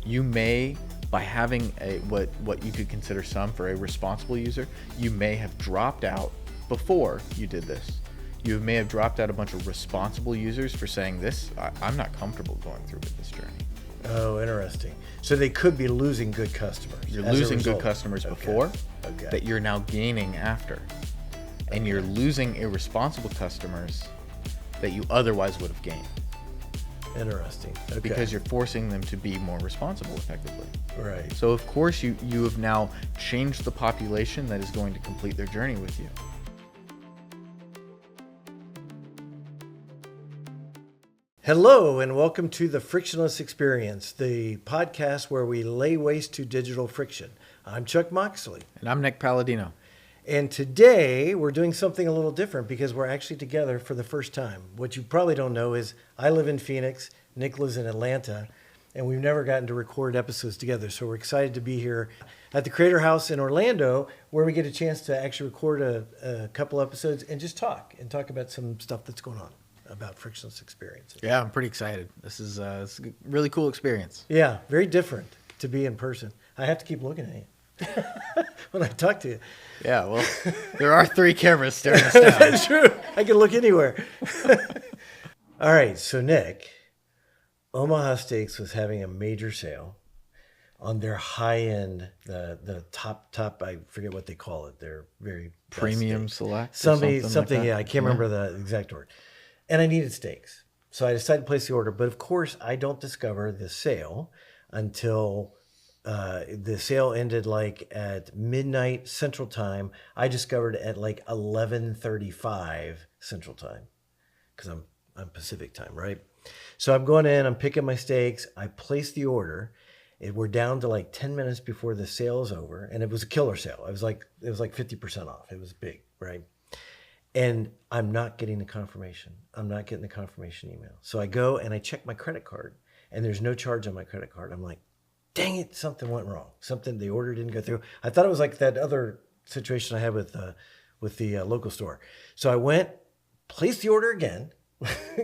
You may, by having what you could consider for a responsible user, you may have dropped out before you did this. You may have dropped out a bunch of responsible users for saying this, I'm not comfortable going through with this journey. Oh, interesting. So they could be losing good customers. You're losing good customers before that you're now gaining after. And you're losing irresponsible customers that you otherwise would have gained. Interesting. Okay. Because you're forcing them to be more responsible effectively. Right. So of course you have now changed the population that is going to complete their journey with you. Hello and welcome to the Frictionless Experience, the podcast where we lay waste to digital friction. I'm Chuck Moxley. And I'm Nick Palladino. And today we're doing something a little different because we're actually together for the first time. What you probably don't know is I live in Phoenix, Nick lives in Atlanta, and we've never gotten to record episodes together. So we're excited to be here at the Creator House in Orlando, where we get a chance to actually record a couple episodes and just talk about some stuff that's going on about frictionless experiences. Yeah, I'm pretty excited. This is a really cool experience. Yeah, very different to be in person. I have to keep looking at you when I talk to you. Yeah, well, there are 3 cameras staring us down. That's true. I can look anywhere. All right, so Nick, Omaha Steaks was having a major sale on their high-end, the top, I forget what they call it. They're very premium select. Something like yeah, I can't remember the exact word. And I needed steaks. So I decided to place the order. But of course, I don't discover the sale until the sale ended like at midnight Central Time. I discovered it at like 11:35 Central Time because I'm Pacific Time, right? So I'm going in, I'm picking my steaks. I place the order. We're down to like 10 minutes before the sale is over. And it was a killer sale. It was like 50% off. It was big, right? And I'm not getting the confirmation. I'm not getting the confirmation email. So I go and I check my credit card and there's no charge on my credit card. I'm like, dang it, something went wrong. The order didn't go through. I thought it was like that other situation I had with the local store. So I went, placed the order again.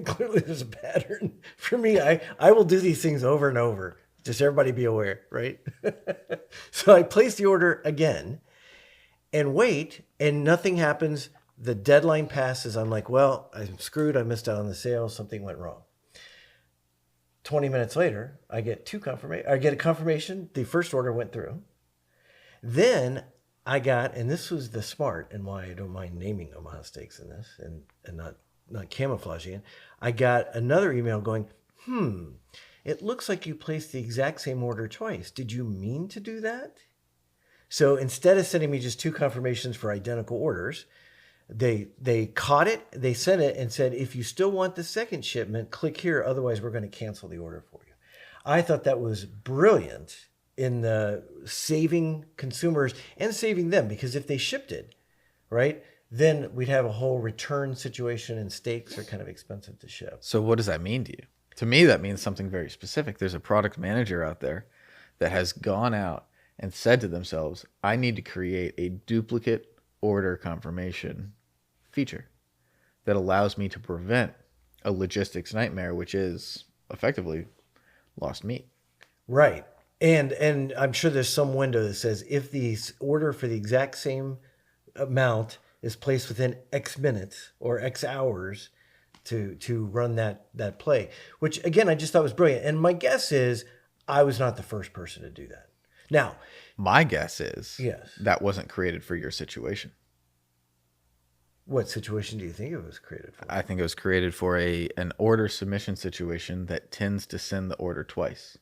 Clearly there's a pattern for me. I will do these things over and over. Just everybody be aware, right? So I placed the order again and wait, and nothing happens. The deadline passes. I'm like, well, I'm screwed. I missed out on the sale. Something went wrong. 20 minutes later, I get a confirmation. The first order went through. Then I got, and this was the smart and why I don't mind naming Omaha Steaks in this and not camouflaging it. I got another email going, it looks like you placed the exact same order twice. Did you mean to do that? So instead of sending me just 2 confirmations for identical orders, They caught it, they sent it and said, if you still want the second shipment, click here. Otherwise, we're going to cancel the order for you. I thought that was brilliant in the saving consumers and saving them, because if they shipped it, right, then we'd have a whole return situation, and steaks are kind of expensive to ship. So what does that mean to you? To me, that means something very specific. There's a product manager out there that has gone out and said to themselves, I need to create a duplicate order confirmation feature that allows me to prevent a logistics nightmare, which is effectively lost meat. Right. And I'm sure there's some window that says if the order for the exact same amount is placed within X minutes or X hours to run that play, which again, I just thought was brilliant. And my guess is I was not the first person to do that. Now, my guess is yes, that wasn't created for your situation. What situation do you think it was created for? I think it was created for an order submission situation that tends to send the order twice.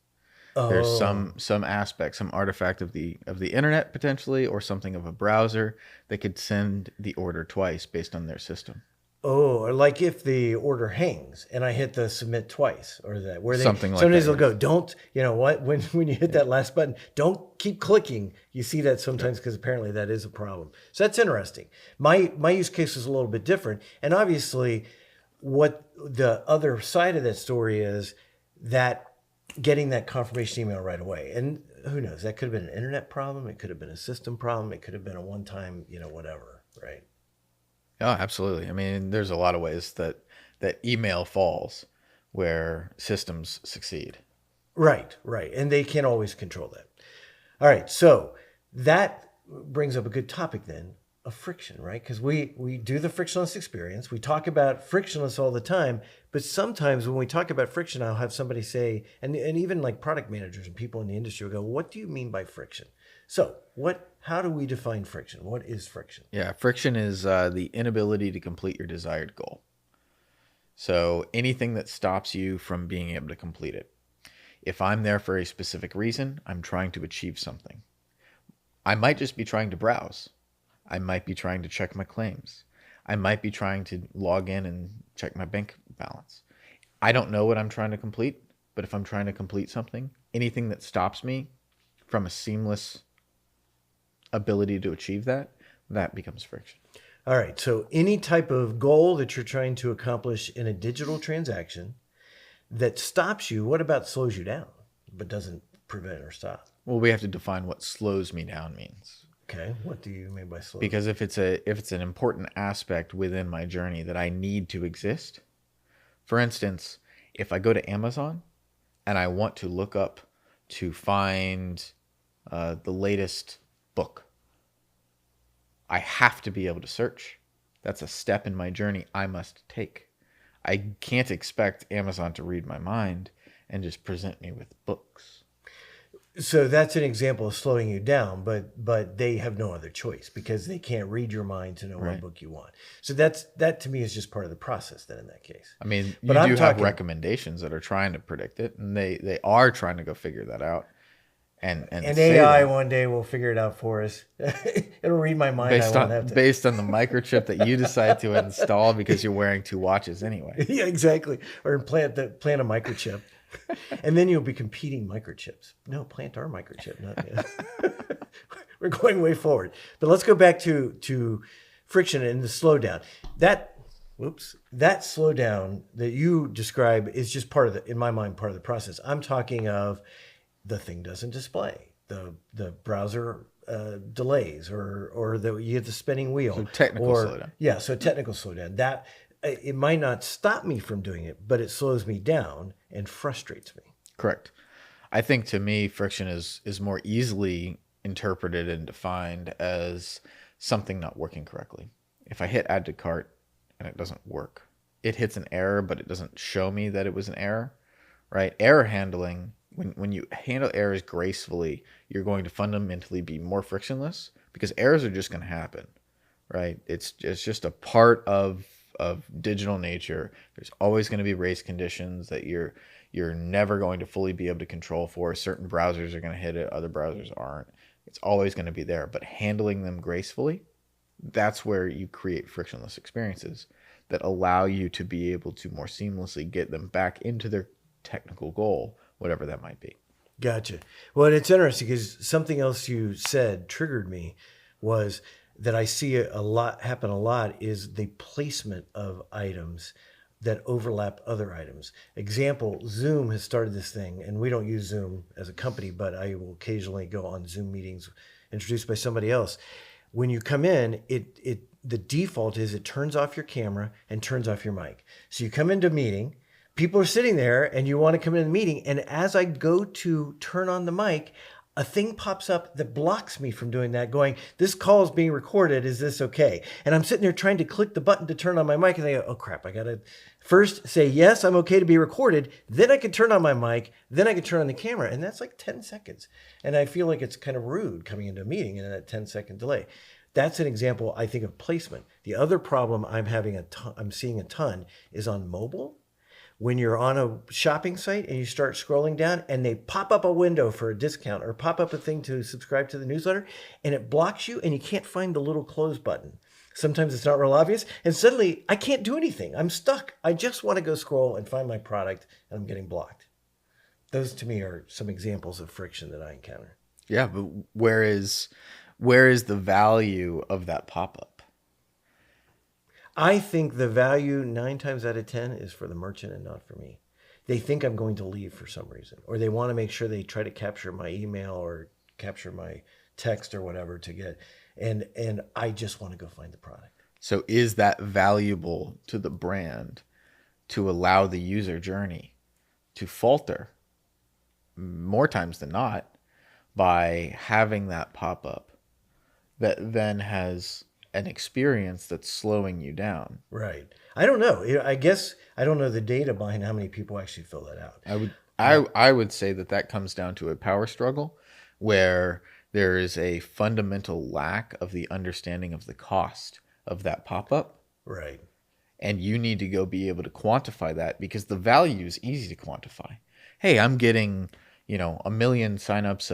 Oh. There's some aspect, some artifact of the internet potentially, or something of a browser that could send the order twice based on their system. Oh, or like if the order hangs and I hit the submit twice, or that where something like sometimes that, they'll go, don't, you know what, when you hit that last button, don't keep clicking. You see that sometimes because apparently that is a problem. So that's interesting. My use case is a little bit different. And obviously what the other side of that story is that getting that confirmation email right away. And who knows, that could have been an internet problem. It could have been a system problem. It could have been a one-time, whatever, right? Oh, absolutely. I mean, there's a lot of ways that email falls where systems succeed. Right, right. And they can't always control that. All right. So that brings up a good topic then of friction, right? Because we do the frictionless experience. We talk about frictionless all the time, but sometimes when we talk about friction, I'll have somebody say, and even like product managers and people in the industry will go, what do you mean by friction? So how do we define friction? What is friction? Yeah, friction is the inability to complete your desired goal. So anything that stops you from being able to complete it. If I'm there for a specific reason, I'm trying to achieve something. I might just be trying to browse. I might be trying to check my claims. I might be trying to log in and check my bank balance. I don't know what I'm trying to complete, but if I'm trying to complete something, anything that stops me from a seamless ability to achieve that, that becomes friction. All right. So any type of goal that you're trying to accomplish in a digital transaction that stops you, what about slows you down, but doesn't prevent or stop? Well, we have to define what slows me down means. Okay. What do you mean by slow? Because if it's an important aspect within my journey that I need to exist, for instance, if I go to Amazon and I want to look up to find the latest book, I have to be able to search. That's a step in my journey I must take. I can't expect Amazon to read my mind and just present me with books. So that's an example of slowing you down, but they have no other choice because they can't read your mind to know Right. what book you want. So that to me is just part of the process then in that case. I mean, you But I'm do have talking- recommendations that are trying to predict it, and they are trying to go figure that out. And say AI that one day will figure it out for us. It'll read my mind. based I won't have on to. based on the microchip that you decide to install because you're wearing two watches anyway. Yeah, exactly. Or plant a microchip. And then you'll be competing microchips. No, plant our microchip. Not We're going way forward. But let's go back to friction and the slowdown. That slowdown that you describe is just part of in my mind, part of the process. I'm talking of the thing doesn't display, the browser delays, or you get the spinning wheel. So technical slowdown. Yeah, so technical slowdown. That it might not stop me from doing it, but it slows me down and frustrates me. Correct. I think to me, friction is more easily interpreted and defined as something not working correctly. If I hit add to cart and it doesn't work, it hits an error, but it doesn't show me that it was an error, right? Error handling, when you handle errors gracefully, you're going to fundamentally be more frictionless because errors are just going to happen, right? It's just a part of digital nature. There's always going to be race conditions that you're never going to fully be able to control for. Certain browsers are going to hit it, other browsers aren't. It's always going to be there, but handling them gracefully, that's where you create frictionless experiences that allow you to be able to more seamlessly get them back into their technical goal, whatever that might be. Gotcha. Well, it's interesting because something else you said triggered me was that I see a lot is the placement of items that overlap other items. Example, Zoom has started this thing, and we don't use Zoom as a company, but I will occasionally go on Zoom meetings introduced by somebody else. When you come in, the default is it turns off your camera and turns off your mic. So you come into a meeting, people are sitting there, and you want to come into the meeting, and as I go to turn on the mic, a thing pops up that blocks me from doing that, going, this call is being recorded. Is this okay? And I'm sitting there trying to click the button to turn on my mic, and I go, oh crap, I got to first say, yes, I'm okay to be recorded. Then I can turn on my mic. Then I can turn on the camera. And that's like 10 seconds. And I feel like it's kind of rude coming into a meeting in that 10-second delay. That's an example, I think, of placement. The other problem I'm seeing a ton is on mobile. When you're on a shopping site and you start scrolling down and they pop up a window for a discount or pop up a thing to subscribe to the newsletter and it blocks you and you can't find the little close button. Sometimes it's not real obvious. And suddenly I can't do anything. I'm stuck. I just want to go scroll and find my product and I'm getting blocked. Those to me are some examples of friction that I encounter. Yeah, but where is the value of that pop-up? I think the value 9 times out of 10 is for the merchant and not for me. They think I'm going to leave for some reason, or they want to make sure they try to capture my email or capture my text or whatever to get, and I just want to go find the product. So is that valuable to the brand to allow the user journey to falter more times than not by having that pop up that then has an experience that's slowing you down. Right. I don't know. I guess I don't know the data behind how many people actually fill that out. I would I would say that that comes down to a power struggle where there is a fundamental lack of the understanding of the cost of that pop up, Right. and you need to go be able to quantify that because the value is easy to quantify. Hey, I'm getting, 1 million signups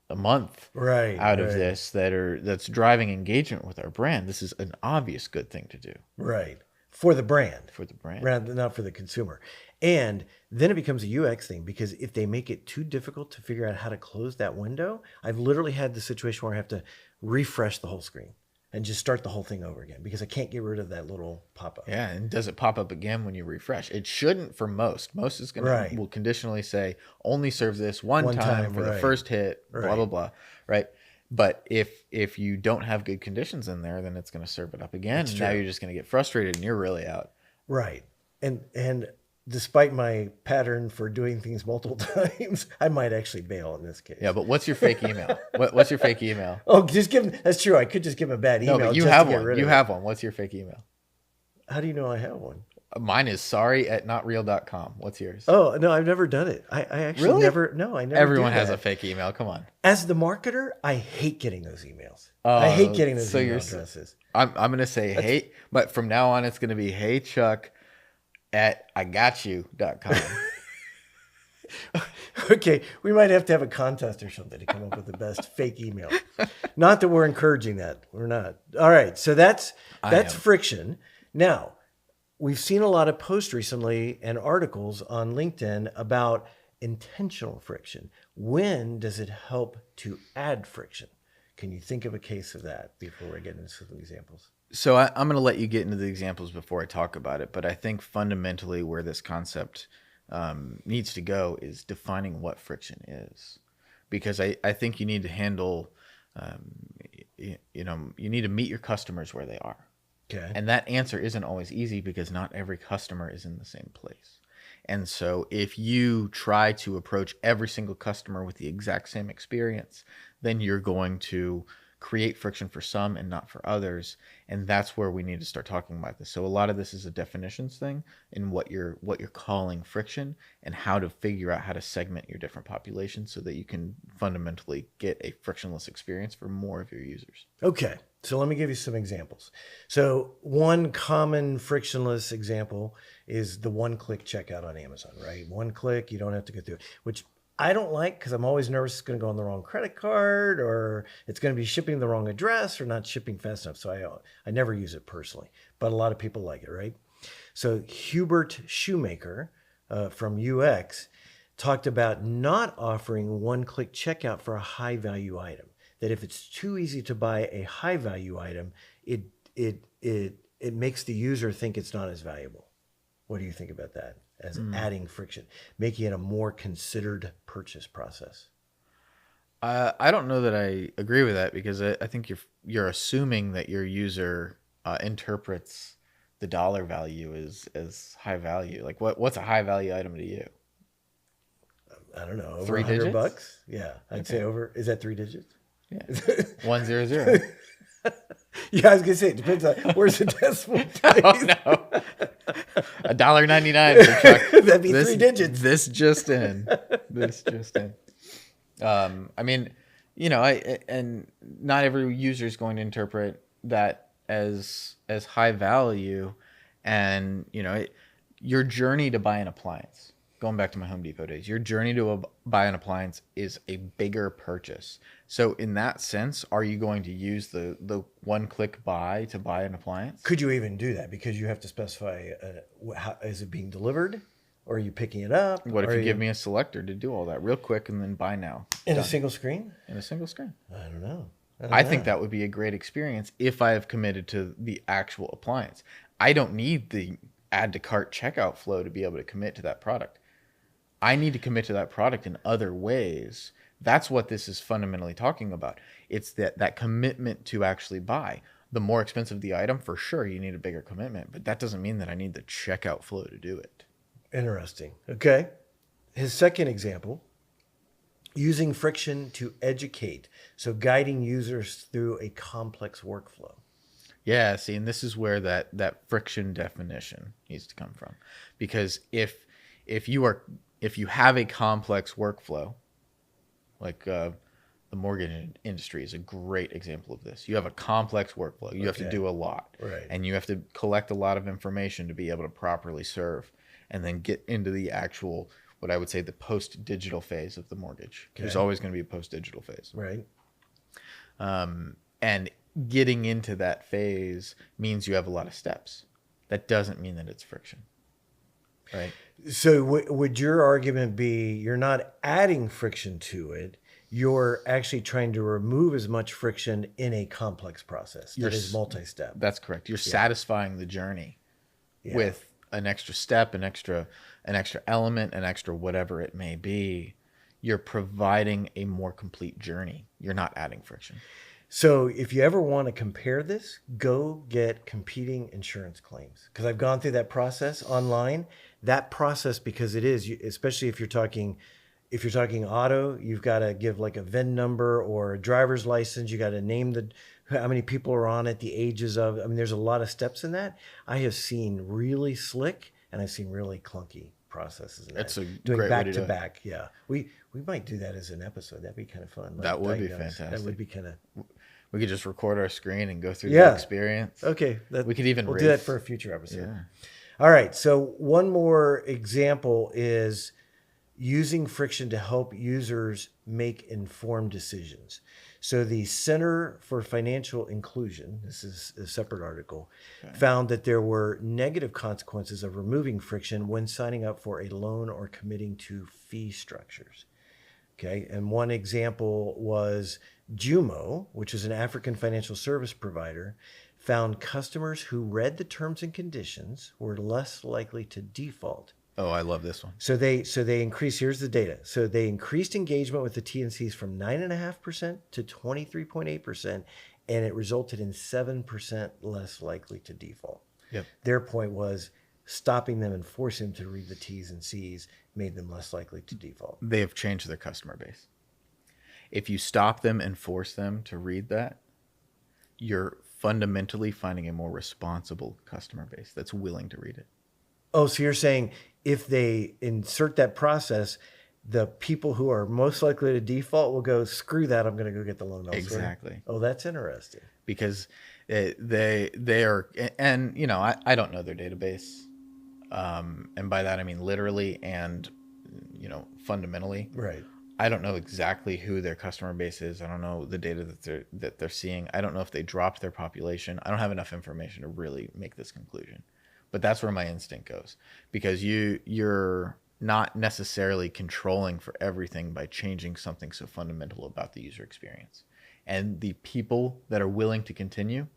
a month Right. out of Right. this that's driving engagement with our brand. This is an obvious good thing to do Right. For the brand. for the brand. Rather not for the consumer. And then it becomes a UX thing because if they make it too difficult to figure out how to close that window, I've literally had the situation where I have to refresh the whole screen and just start the whole thing over again because I can't get rid of that little pop-up. Yeah, and does it pop up again when you refresh? It shouldn't for most. Most is gonna Right. will conditionally say only serve this one One time time, for the right. first hit, blah blah Right. blah, right? But if you don't have good conditions in there, then it's going to serve it up again. That's And now true. you're just going to get frustrated and you're really out. Right. And despite my pattern for doing things multiple times, I might actually bail in this case. Yeah, but what's your fake email? What's your fake email? Oh, just give him, that's true. I could just give him a bad email. No, but you just have to get one. rid You of have one. What's your fake email? it. How do you know I have one? Mine is sorry@notreal.com. What's yours? Oh, no, I've never done it. I actually Really? never, no, I never Everyone do has that. a fake email. Come on. As the marketer, I hate getting those emails. I hate getting those so email you're addresses. I'm going to say hey, but from now on it's going to be hey Chuck at igotyu.com. Okay, we might have to have a contest or something to come up with the best fake email. Not that we're encouraging that. We're not. All right, so that's am. friction. Now, we've seen a lot of posts recently and articles on LinkedIn about intentional friction. When does it help to add friction? Can you think of a case of that before we get into some examples? So I'm going to let you get into the examples before I talk about it, but I think fundamentally where this concept needs to go is defining what friction is, because I think you need to handle, you need to meet your customers where they are. Okay. And that answer isn't always easy because not every customer is in the same place. And so if you try to approach every single customer with the exact same experience, then you're going to create friction for some and not for others. And that's where we need to start talking about this. So a lot of this is a definitions thing in what you're calling friction and how to figure out how to segment your different populations so that you can fundamentally get a frictionless experience for more of your users. Okay, so let me give you some examples. So one common frictionless example is the one-click checkout on Amazon, right? One click, you don't have to go through it, which I don't like because I'm always nervous it's going to go on the wrong credit card or it's going to be shipping the wrong address or not shipping fast enough. So I never use it personally, but a lot of people like it, right? So Hubert Shoemaker from UX talked about not offering one-click checkout for a high-value item. That if it's too easy to buy a high-value item, it makes the user think it's not as valuable. What do you think about that? As adding friction, making it a more considered purchase process. I don't know that I agree with that because I think you're assuming that your user interprets the dollar value as high value. Like what's a high value item to you? I don't know, over 3 $100 digits? bucks. Yeah, I'd say over. Is that 3 digits? Yeah, 100. Yeah, I was gonna say it depends on where's the decimal place. Oh no, $1.99 for Chuck. That'd be 3 digits. This just in. This just in. I mean, and not every user is going to interpret that as high value, and your journey to buy an appliance. Going back to my Home Depot days, your journey to buy an appliance is a bigger purchase. So in that sense, are you going to use the one-click buy to buy an appliance? Could you even do that? Because you have to specify, how, is it being delivered? Or are you picking it up? What if you give me a selector to do all that real quick and then buy now? in Done. a single screen? In a single screen. I don't know. I think that would be a great experience if I have committed to the actual appliance. I don't need the add to cart checkout flow to be able to commit to that product. I need to commit to that product in other ways. That's what this is fundamentally talking about. It's that commitment to actually buy. The more expensive the item, for sure, you need a bigger commitment, but that doesn't mean that I need the checkout flow to do it. Interesting. Okay. His second example Using friction to educate. So guiding users through a complex workflow. Yeah, see, and this is where that friction definition needs to come from, because if you are if you have a complex workflow, like the mortgage industry is a great example of this. You have a complex workflow. You have to do a lot, Right. and you have to collect a lot of information to be able to properly serve, and then get into the actual, what I would say, the post-digital phase of the mortgage. There's always going to be a post-digital phase. Right. And getting into that phase means you have a lot of steps. That doesn't mean that it's friction, right? So would your argument be you're not adding friction to it? You're actually trying to remove as much friction in a complex process that is multi-step. That's correct. You're satisfying the journey with an extra step, an extra element, an extra whatever it may be. You're providing a more complete journey. You're not adding friction. So if you ever want to compare this, go get competing insurance claims. Because I've gone through that process online. That process, because it is, especially if you're talking auto, you've got to give like a VIN number or a driver's license. You got to name how many people are on it, the ages of. I mean, there's a lot of steps in that. I have seen really slick and I've seen really clunky processes in that. That's a doing great back way to back. Yeah, we might do that as an episode. That'd be kind of fun. That would be fantastic. That would be kind of. We could just record our screen and go through the experience. Okay, we could even we'll race. do that for a future episode. Yeah. All right. So one more example is using friction to help users make informed decisions. So the Center for Financial Inclusion, this is a separate article, found that there were negative consequences of removing friction when signing up for a loan or committing to fee structures. Okay, and one example was Jumo, which is an African financial service provider, found customers who read the terms and conditions were less likely to default. Oh, I love this one. So they increased, here's the data. So they increased engagement with the T&Cs from 9.5% to 23.8%, and it resulted in 7% less likely to default. Yep. Their point was stopping them and forcing them to read the T's and C's made them less likely to default. They have changed their customer base. If you stop them and force them to read that, you're fundamentally finding a more responsible customer base that's willing to read it. Oh, so you're saying if they insert that process, the people who are most likely to default will go, screw that, I'm going to go get the loan elsewhere. Exactly. Oh, that's interesting. Because they are, and you know, I don't know their database. And by that, I mean literally and, you know, fundamentally. Right. I don't know exactly who their customer base is. I don't know the data that they're seeing. I don't know if they dropped their population. I don't have enough information to really make this conclusion. But that's where my instinct goes, because you're not necessarily controlling for everything by changing something so fundamental about the user experience. And the people that are willing to continue,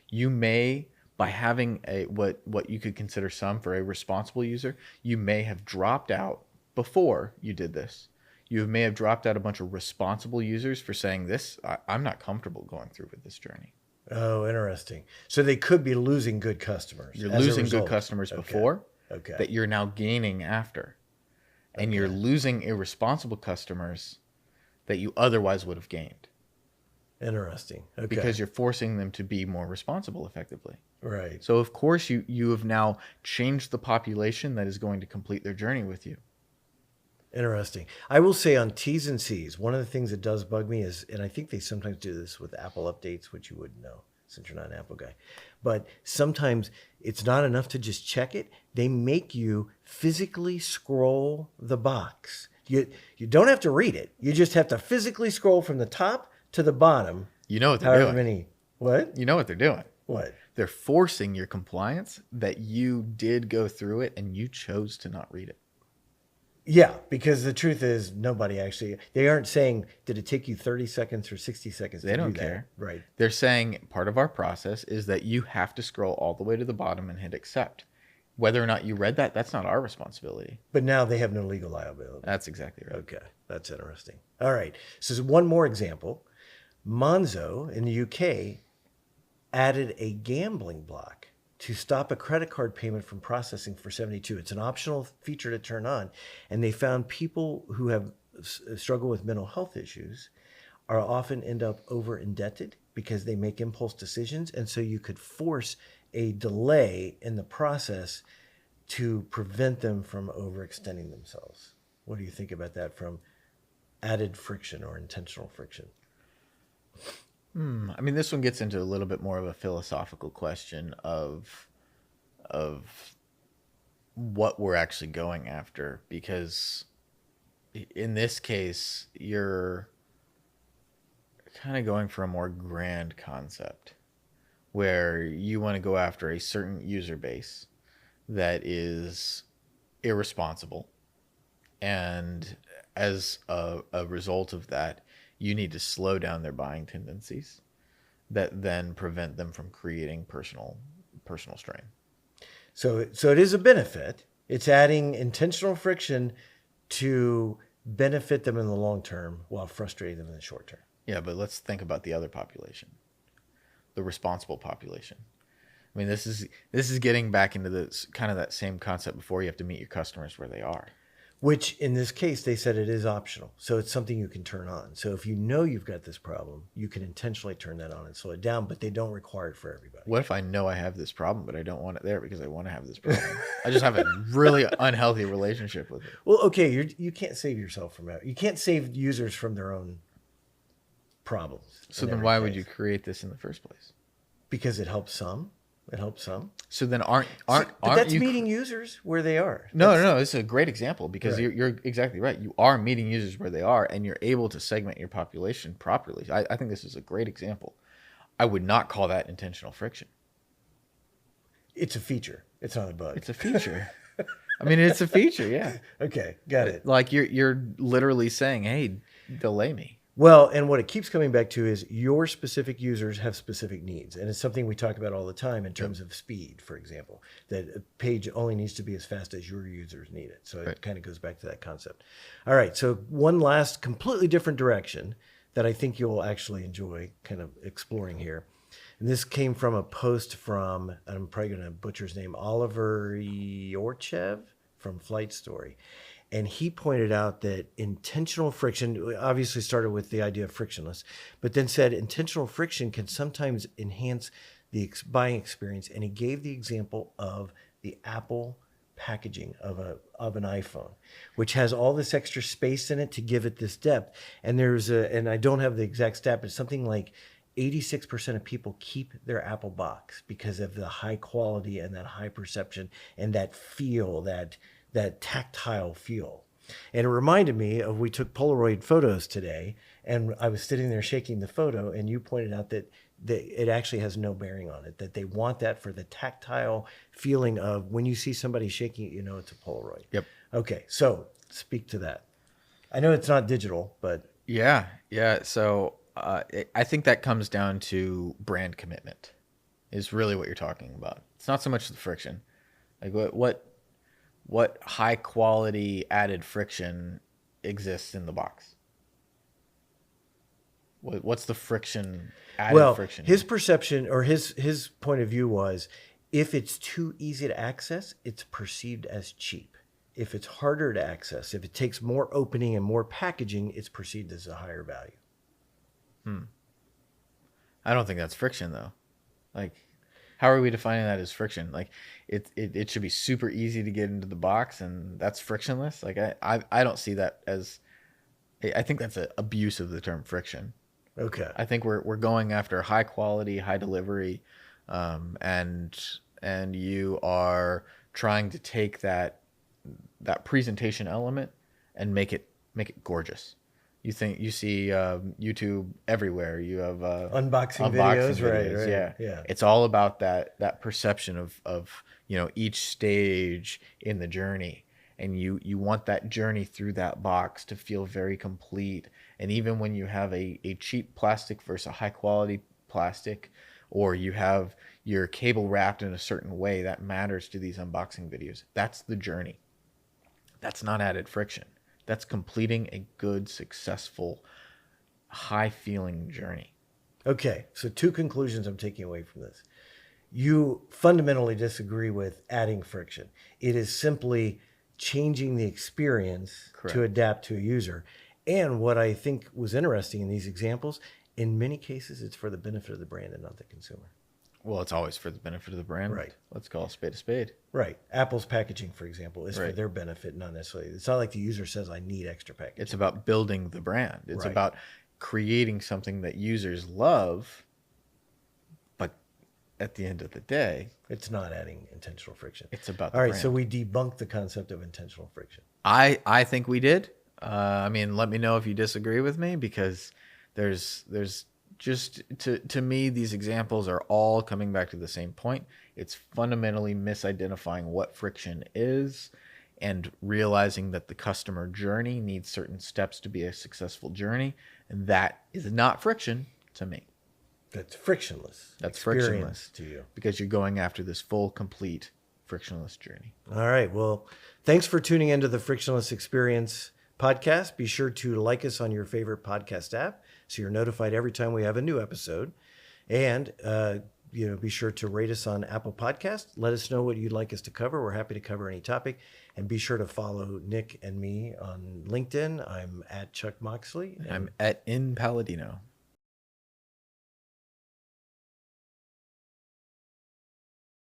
you may, by having what you could consider for a responsible user, you may have dropped out before you did this. You may have dropped out a bunch of responsible users for saying this, I'm not comfortable going through with this journey. Oh, interesting. So they could be losing good customers. You're losing good customers before that you're now gaining after. And you're losing irresponsible customers that you otherwise would have gained. Interesting. Okay. Because you're forcing them to be more responsible effectively. Right. So of course you have now changed the population that is going to complete their journey with you. Interesting. I will say on T's and C's, one of the things that does bug me is, and I think they sometimes do this with Apple updates, which you wouldn't know since you're not an Apple guy, but sometimes it's not enough to just check it. They make you physically scroll the box. You don't have to read it. You just have to physically scroll from the top to the bottom. You know what they're doing. What? You know what they're doing. What? They're forcing your compliance that you did go through it and you chose to not read it. Yeah, because the truth is they aren't saying, did it take you 30 seconds or 60 seconds to do that? They don't care. Right. They're saying part of our process is that you have to scroll all the way to the bottom and hit accept. Whether or not you read that, that's not our responsibility. But now they have no legal liability. That's exactly right. Okay, that's interesting. All right, so one more example. Monzo in the UK added a gambling block to stop a credit card payment from processing for 72. It's an optional feature to turn on. And they found people who have struggle with mental health issues are often end up over indebted because they make impulse decisions. And so you could force a delay in the process to prevent them from overextending themselves. What do you think about that from added friction or intentional friction? I mean, this one gets into a little bit more of a philosophical question of what we're actually going after, because in this case, you're kind of going for a more grand concept where you want to go after a certain user base that is irresponsible. And as a result of that, you need to slow down their buying tendencies that then prevent them from creating personal strain. So it is a benefit. It's adding intentional friction to benefit them in the long term while frustrating them in the short term. Yeah, but let's think about the other population, the responsible population. I mean, this is getting back into the kind of that same concept before. You have to meet your customers where they are. Which in this case, they said it is optional. So it's something you can turn on. So if you know you've got this problem, you can intentionally turn that on and slow it down, but they don't require it for everybody. What if I know I have this problem, but I don't want it there because I want to have this problem? I just have a really unhealthy relationship with it. Well, okay, you can't save yourself from it. You can't save users from their own problems. So then why would you create this in the first place? Because it helps some. It helps some. So then But that's meeting users where they are. No. It's a great example because right. You're exactly right. You are meeting users where they are, and you're able to segment your population properly. I think this is a great example. I would not call that intentional friction. It's a feature. It's not a bug. It's a feature. I mean, it's a feature. Yeah. Okay, got it. Like you're literally saying, "Hey, delay me." Well, and what it keeps coming back to is your specific users have specific needs. And it's something we talk about all the time in terms of speed, for example, that a page only needs to be as fast as your users need it. So it kind of goes back to that concept. All right. So one last completely different direction that I think you'll actually enjoy kind of exploring here. And this came from a post from, I'm probably going to butcher his name, Oliver Yorchev from Flight Story. And he pointed out that intentional friction obviously started with the idea of frictionless, but then said intentional friction can sometimes enhance the buying experience. And he gave the example of the Apple packaging of an iPhone, which has all this extra space in it to give it this depth. And and I don't have the exact stat, but something like 86% of people keep their Apple box because of the high quality and that high perception and that feel, that tactile feel. And it reminded me of, we took Polaroid photos today, and I was sitting there shaking the photo, and you pointed out that it actually has no bearing on it, that they want that for the tactile feeling of when you see somebody shaking it, you know it's a Polaroid. Yep. Okay, so speak to that. I know it's not digital, but... Yeah. So I think that comes down to brand commitment is really what you're talking about. It's not so much the friction. Like what high quality added friction exists in the box? What's the friction friction? His perception or his point of view was, if it's too easy to access, it's perceived as cheap. If it's harder to access, if it takes more opening and more packaging, it's perceived as a higher value. I don't think that's friction though. Like, how are we defining that as friction? Like, it should be super easy to get into the box, and that's frictionless. Like, I don't see that as. I think that's an abuse of the term friction. Okay. I think we're going after high quality, high delivery, and you are trying to take that presentation element and make it gorgeous. You see YouTube everywhere. You have unboxing videos, right? Yeah. It's all about that perception of each stage in the journey, and you want that journey through that box to feel very complete. And even when you have a cheap plastic versus a high quality plastic, or you have your cable wrapped in a certain way, that matters to these unboxing videos. That's the journey. That's not added friction. That's completing a good, successful, high-feeling journey. Okay, so two conclusions I'm taking away from this. You fundamentally disagree with adding friction. It is simply changing the experience to adapt to a user. And what I think was interesting in these examples, in many cases, it's for the benefit of the brand and not the consumer. Well, it's always for the benefit of the brand. Right. Let's call a spade a spade. Right. Apple's packaging, for example, is for Right. their benefit, not necessarily. It's not like the user says, I need extra packaging. It's about building the brand. It's Right. about creating something that users love. But at the end of the day, It's not adding intentional friction. it's about the All right. brand. So we debunked the concept of intentional friction. I think we did. I mean, let me know if you disagree with me, because there's just to me, these examples are all coming back to the same point. It's fundamentally misidentifying what friction is and realizing that the customer journey needs certain steps to be a successful journey, and that is not friction to me. That's frictionless. That's experience frictionless to you. because you're going after this full, complete, frictionless journey. All right. Well, thanks for tuning into the Frictionless Experience podcast. Be sure to like us on your favorite podcast app so you're notified every time we have a new episode. And, be sure to rate us on Apple Podcast. Let us know what you'd like us to cover. We're happy to cover any topic. And be sure to follow Nick and me on LinkedIn. I'm at Chuck Moxley. I'm at in Palladino.